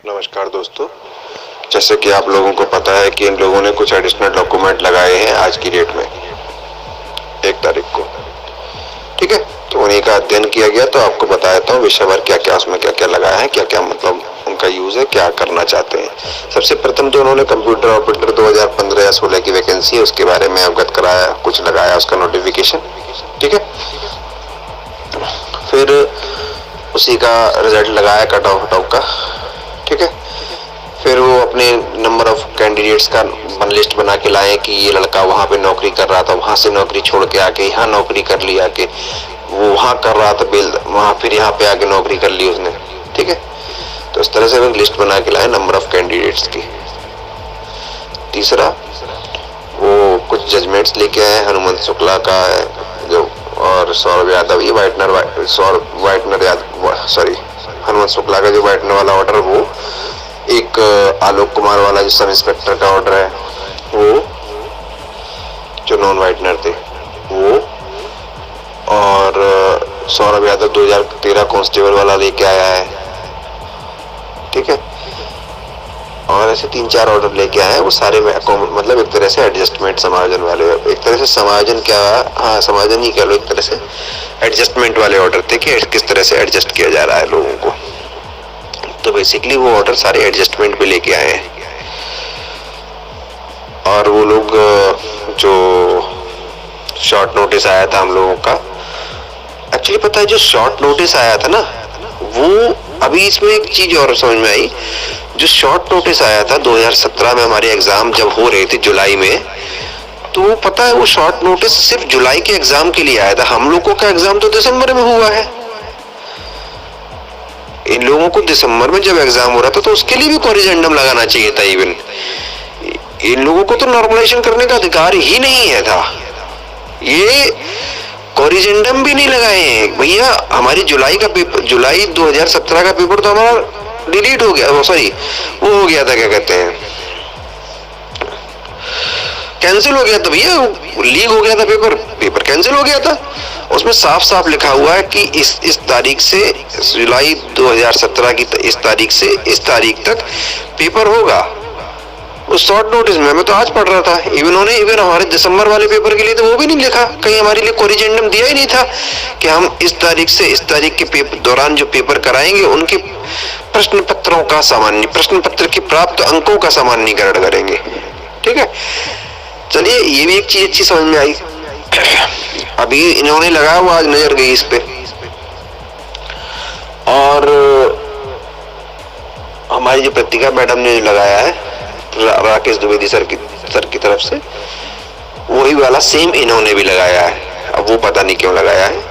नमस्कार दोस्तों, जैसे कि आप लोगों को पता है कि इन लोगों ने कुछ एडिशनल डॉक्यूमेंट लगाए हैं आज की डेट में 1 तारीख को। ठीक है, तो उन्हीं का अध्ययन किया गया। तो आपको बता देता हूँ विषय भर क्या क्या उसमें क्या क्या लगाया है, क्या क्या मतलब उनका यूज है, क्या करना चाहते हैं। सबसे प्रथम जो उन्होंने कंप्यूटर ऑपरेटर 2015 या 16 की वैकेंसी है उसके बारे में अवगत कराया, कुछ लगाया उसका नोटिफिकेशन। ठीक है, फिर उसी का रिजल्ट लगाया कट ऑफ का। ठीक है, फिर वो अपने नंबर ऑफ कैंडिडेट्स का लिस्ट बना के लाए कि ये लड़का वहाँ पे नौकरी कर रहा था, वहाँ से नौकरी छोड़ के आके यहाँ नौकरी कर लिया, कि वो वहाँ कर रहा था बेल, वहाँ फिर यहाँ पे आके नौकरी कर ली उसने। ठीक है, तो इस तरह से वो लिस्ट बना के लाए नंबर ऑफ कैंडिडेट्स की। तीसरा, वो कुछ जजमेंट्स लेके आए हनुमंत शुक्ला का जो, और सौरभ यादव, ये वाइटनर यादव, सॉरी हनुमंत शुक्ला का जो वाइटनर वाला ऑर्डर, वो एक आलोक कुमार वाला जो सब इंस्पेक्टर का ऑर्डर है वो, जो नॉन वाइटनर थे वो, और सौरभ यादव 2013 कांस्टेबल वाला लेके आया है। ठीक है, और ऐसे 3-4 ऑर्डर लेके आए हैं। वो सारे मतलब एक तरह से एडजस्टमेंट समायोजन वाले, एक तरह से समायोजन क्या, हाँ समायोजन ही कह लो, एक तरह से एडजस्टमेंट वाले ऑर्डर थे कि किस तरह से एडजस्ट किया जा रहा है लोगों को। तो बेसिकली वो ऑर्डर सारे एडजस्टमेंट पे लेके आए हैं। और वो लोग जो शॉर्ट नोटिस आया था हम लोगों का, एक्चुअली पता है जो शॉर्ट नोटिस आया था ना, वो अभी इसमें एक चीज और समझ में आई। जो शॉर्ट नोटिस आया था 2017 में हमारे एग्जाम जब हो रहे थे जुलाई में, तो पता है वो शॉर्ट नोटिस सिर्फ जुलाई के एग्जाम के लिए आया था। हम लोगों का एग्जाम तो दिसंबर में हुआ है। इन लोगों को दिसंबर में जब एग्जाम हो रहा था तो उसके लिए भी कोरिजेंडम लगाना चाहिए था। इवन इन लोगों को तो नॉर्मलाइजेशन करने का अधिकार ही नहीं है था, ये कोरिजेंडम भी नहीं लगाए हैं भैया। हमारी जुलाई का पेपर, जुलाई 2017 का पेपर तो हमारा डिलीट हो गया, सॉरी वो हो गया था, क्या कहते हैं, कैंसिल हो गया था भैया, लीक हो गया था पेपर कैंसिल हो गया था। उसमें साफ साफ लिखा हुआ है कि इस तारीख से, जुलाई 2017 की इस तारीख से इस तारीख तक पेपर होगा। उस शॉर्ट नोटिस में मैं तो आज पढ़ रहा था, इवन हमारे दिसंबर वाले पेपर के लिए तो वो भी नहीं लिखा, कहीं हमारे लिए कोरिजेंडम दिया ही नहीं था कि हम इस तारीख से इस तारीख के पेपर दौरान जो पेपर कराएंगे उनके प्रश्न पत्रों का सामान्य, प्रश्न पत्र के प्राप्त अंकों का सामान्यीकरण करेंगे। ठीक है, चलिए ये भी एक चीज अच्छी समझ में आई। अभी इन्होंने लगाया हुआ, आज नजर गई इस पे। और हमारी जो प्रतिका मैडम ने लगाया है राकेश द्विवेदी सर की तरफ से, वही वाला सेम इन्होंने भी लगाया है। अब वो पता नहीं क्यों लगाया है,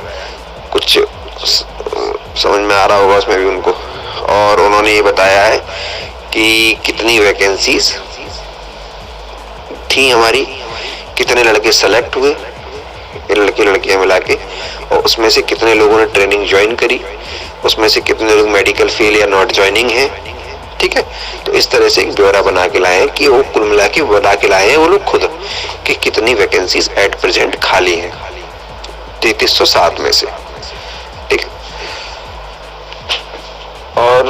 कुछ समझ में आ रहा होगा उसमें भी उनको। और उन्होंने ये बताया है कि कितनी वैकेंसीज थी हमारी, कितने लड़के सेलेक्ट हुए, लड़के लड़कियां मिला के, और उसमें से कितने लोगों ने ट्रेनिंग ज्वाइन करी, उसमें से कितने लोग मेडिकल फेल या नॉट ज्वाइनिंग है। ठीक है, तो इस तरह से एक ब्यौरा बना के लाए हैं कि वो कुल मिला के बना के लाए हैं वो लोग खुद कि कितनी वैकेंसीज एट प्रेजेंट खाली हैं 3307 में से। ठीक, और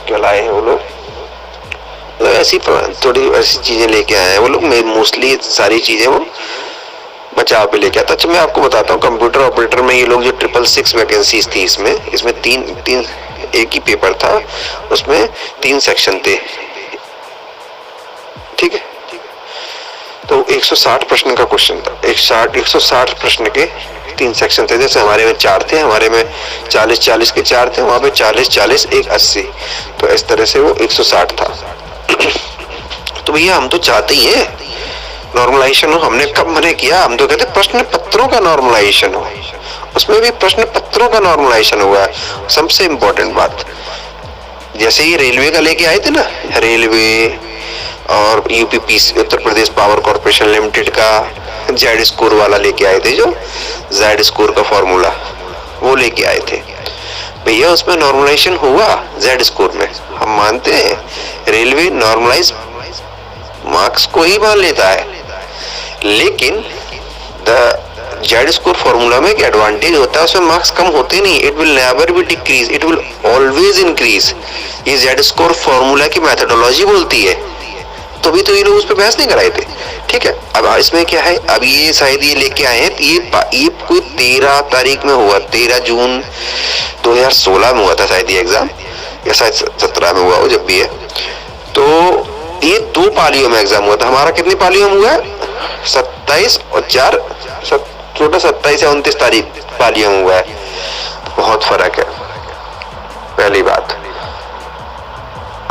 क्या लाए हैं वो लोग, तो ऐसी थोड़ी ऐसी चीजें लेके आए हैं वो लोग। मोस्टली सारी चीजें वो बचाव पे लेके आता। अच्छा मैं आपको बताता हूँ, कंप्यूटर ऑपरेटर में ये लोग जो 666 वैकेंसीज थी, इसमें तीन एक ही पेपर था, उसमें 3 सेक्शन थे। ठीक है, तो 160 प्रश्न का क्वेश्चन था, 160 प्रश्न के 3 सेक्शन थे। जैसे हमारे में 4 थे, हमारे में 40-40 के 4 थे, वहां पे 40-40 1 80, तो इस तरह से वो 160 था। तो भैया हम तो चाहते ही है नॉर्मलाइजेशन हो। हमने कब मना किया, हम तो कहते प्रश्न पत्रों का नॉर्मलाइजेशन हो, उसमें भी प्रश्न पत्रों का नॉर्मलाइजेशन हुआ है। सबसे इम्पोर्टेंट बात, जैसे ये रेलवे का लेके आए थे ना, रेलवे और UPPC Uttar Pradesh power corporation limited का जेड स्कोर वाला लेके आए थे, जो जेड स्कोर का फॉर्मूला वो लेके आए थे भैया, उसमें नॉर्मलाइजेशन हुआ जेड स्कोर में। हम मानते हैं रेलवे नॉर्मलाइज मार्क्स को ही मान लेता है, लेकिन जेड स्कोर फॉर्मूला में एक एडवांटेज होता है, उसमें मार्क्स कम होते नहीं, it will never be decrease, it will always increase. ये जेड स्कोर फॉर्मूला की मेथोडोलॉजी बोलती है, तभी तो ये लोग उस पर बहस नहीं कराए थे। ठीक है, अब इसमें क्या है, अब ये शायद ये लेके आए हैं, ये कोई 13 तारीख में हुआ, 13 जून 2016 में हुआ था शायद ये एग्जाम, या शायद 17 में हुआ हो, जब भी है। तो ये 2 पालियों में एग्जाम हुआ था। हमारा कितनी पालियों में हुआ है? 27 और 4 छोटा 27 या 29 तारीख पालियों में हुआ है। बहुत फर्क है। पहली बात,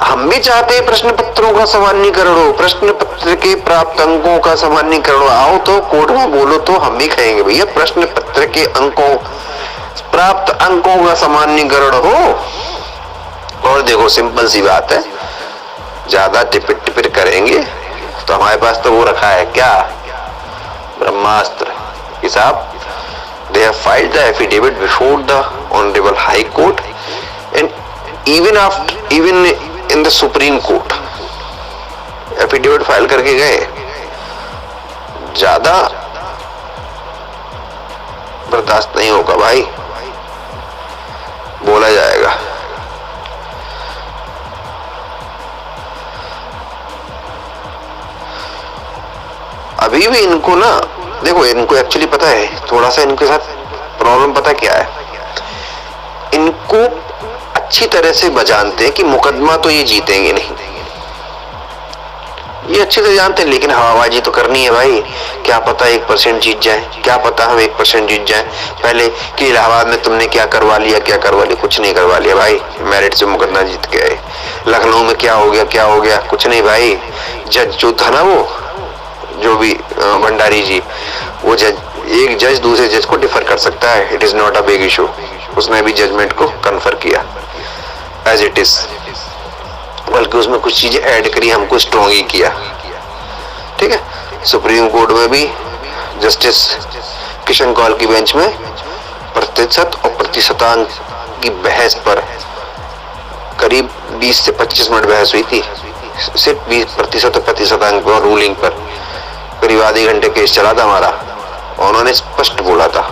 हम भी चाहते हैं प्रश्न पत्रों का सामान्यीकरण हो, प्रश्न पत्र के प्राप्त अंकों का सामान्यीकरण हो। आओ तो कोर्ट में बोलो तो हम भी कहेंगे भैया प्रश्न पत्र के अंकों, प्राप्त अंकों का सामान्यीकरण हो। और देखो सिंपल सी बात है, ज्यादा टिपिर टिपिर करेंगे तो हमारे पास तो वो रखा है क्या, ब्रह्मास्त्र हिसाब। They have filed the affidavit before the Honorable High Court and even in the Supreme Court affidavit file करके गए। ज्यादा बर्दाश्त नहीं होगा भाई, बोला जाएगा। अभी भी इनको ना देखो, इनको एक्चुअली पता है, थोड़ा सा इनके साथ प्रॉब्लम पता क्या है, इनको अच्छी तरह से बजानते हैं कि मुकदमा तो ये जीतेंगे नहीं, ये अच्छे से जानते हैं, लेकिन हवाबाजी तो करनी है भाई। क्या पता 1% जीत जाए, क्या पता हम 1% जीत जाए। पहले कि इलाहाबाद में तुमने क्या करवा लिया, क्या करवा लिया, कुछ नहीं करवा लिया भाई, मेरिट से मुकदमा जीत के आए। लखनऊ में क्या हो गया, क्या हो गया, कुछ नहीं भाई। जज जो था ना, वो जो भी भंडारी जी, वो जज, एक जज दूसरे जज को डिफर कर सकता है, it is not a big issue. उसने भी जजमेंट को कन्फर किया एज इट इज, बल्कि उसमें कुछ चीजें ऐड करी, हमको स्ट्रॉन्ग ही किया। ठीक है, सुप्रीम कोर्ट में भी जस्टिस किशन कौल की बेंच में प्रतिशत और प्रतिशतांक की बहस पर करीब 20 से 25 मिनट बहस हुई थी, सिर्फ 20% और प्रतिशतांक और रूलिंग पर। करीब आधे घंटे केस चला था हमारा, और उन्होंने स्पष्ट बोला था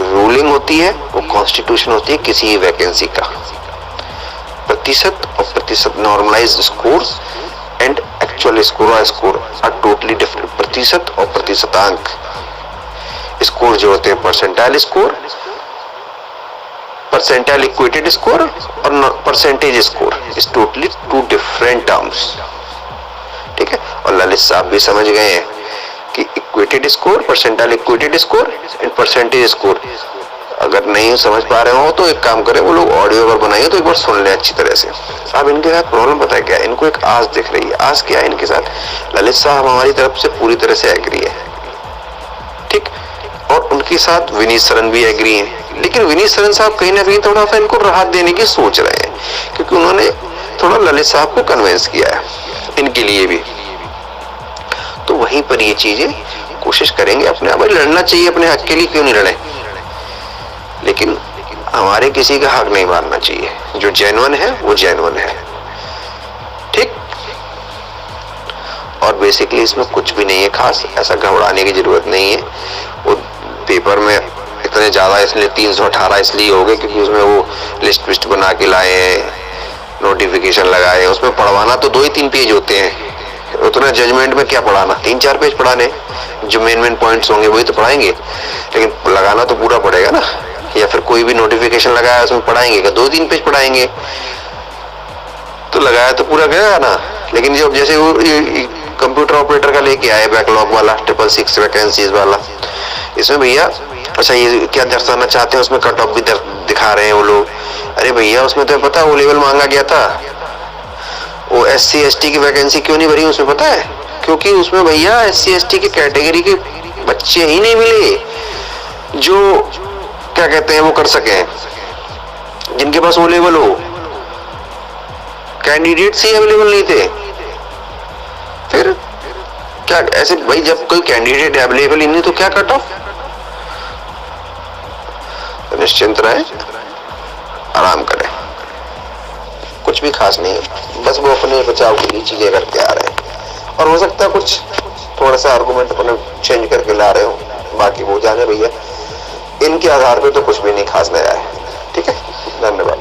रूलिंग होती है वो कॉन्स्टिट्यूशन होती है किसी वैकेंसी का। प्रतिशत और प्रतिशत normalised scores and actual score are totally different. प्रतिशत और प्रतिशतांक स्कोर जो होते हैं, percentile score, percentile equated score और percentage score is totally 2 different terms. ठीक है, और ललित साहब भी समझ गए हैं कि equated score, percentile equated score and percentage score. अगर नहीं समझ पा रहे हो तो एक काम करें, वो लोग ऑडियो अगर बनाइए तो एक बार सुन लें अच्छी तरह से। अब इनके साथ प्रॉब्लम पता है क्या है, इनको एक आस दिख रही है। आस क्या है इनके साथ, ललित साहब हमारी तरफ से पूरी तरह से एग्री है, ठीक, और उनके साथ विनीत सरन भी एग्री है। लेकिन विनीत सरन साहब कहीं ना कहीं थोड़ा सा इनको राहत देने की सोच रहे हैं, क्योंकि उन्होंने थोड़ा ललित साहब को कन्विंस किया है इनके लिए भी। तो वहीं पर ये चीजें कोशिश करेंगे अपने आप। लड़ना चाहिए अपने हक के लिए, क्यों नहीं लड़े, लेकिन हमारे किसी का हक नहीं मारना चाहिए। जो जेन्युइन है वो जेन्युइन है, ठीक। और बेसिकली इसमें कुछ भी नहीं है खास, ऐसा घबराने की जरूरत नहीं है। वो पेपर में इतने ज्यादा इसलिए 318 इसलिए हो गए क्योंकि उसमें वो लिस्ट विस्ट बना के लाए हैं, नोटिफिकेशन लगाए। उसमें पढ़वाना तो 2 ही 3 पेज होते हैं, उतना जजमेंट में क्या पढ़ाना, 3-4 पेज पढ़ाने, जो मेन पॉइंट्स होंगे वही तो पढ़ाएंगे, लेकिन लगाना तो पूरा पड़ेगा ना। या फिर कोई भी नोटिफिकेशन लगाया उसमें पढ़ाएंगे क्या, 2-3 पेज पढ़ाएंगे, तो लगाया तो पूरा गया ना। लेकिन जब जैसे वो कंप्यूटर ऑपरेटर का लेके आए बैकलॉग वाला 666 वैकेंसीज वाला, इसमें भैया अच्छा ये क्या दर्शाना चाहते हैं, उसमें कट ऑफ भी दिखा रहे हैं वो लोग। अरे भैया उसमें तो पता वो लेवल मांगा गया था, वो SC ST की वैकेंसी क्यों नहीं भरी उसमें पता है, क्योंकि उसमें भैया SC ST की कैटेगरी के बच्चे ही नहीं मिले जो क्या कहते हैं वो कर सके, जिनके पास वो लेवल हो। कैंडिडेट्स ही अवेलेबल नहीं थे। फिर क्या ऐसे भाई, जब कोई कैंडिडेट अवेलेबल ही नहीं तो क्या कट ऑफ। तो निश्चिंत रहे, आराम करें, कुछ भी खास नहीं है, बस वो अपने बचाव के लिए चीजें करके आ रहे हैं। और हो सकता है कुछ थोड़ा सा आर्गुमेंट अपने चेंज करके ला रहे हो, बाकी वो जाने भैया। इनके आधार पे तो कुछ भी नहीं खास नया है। ठीक है, धन्यवाद।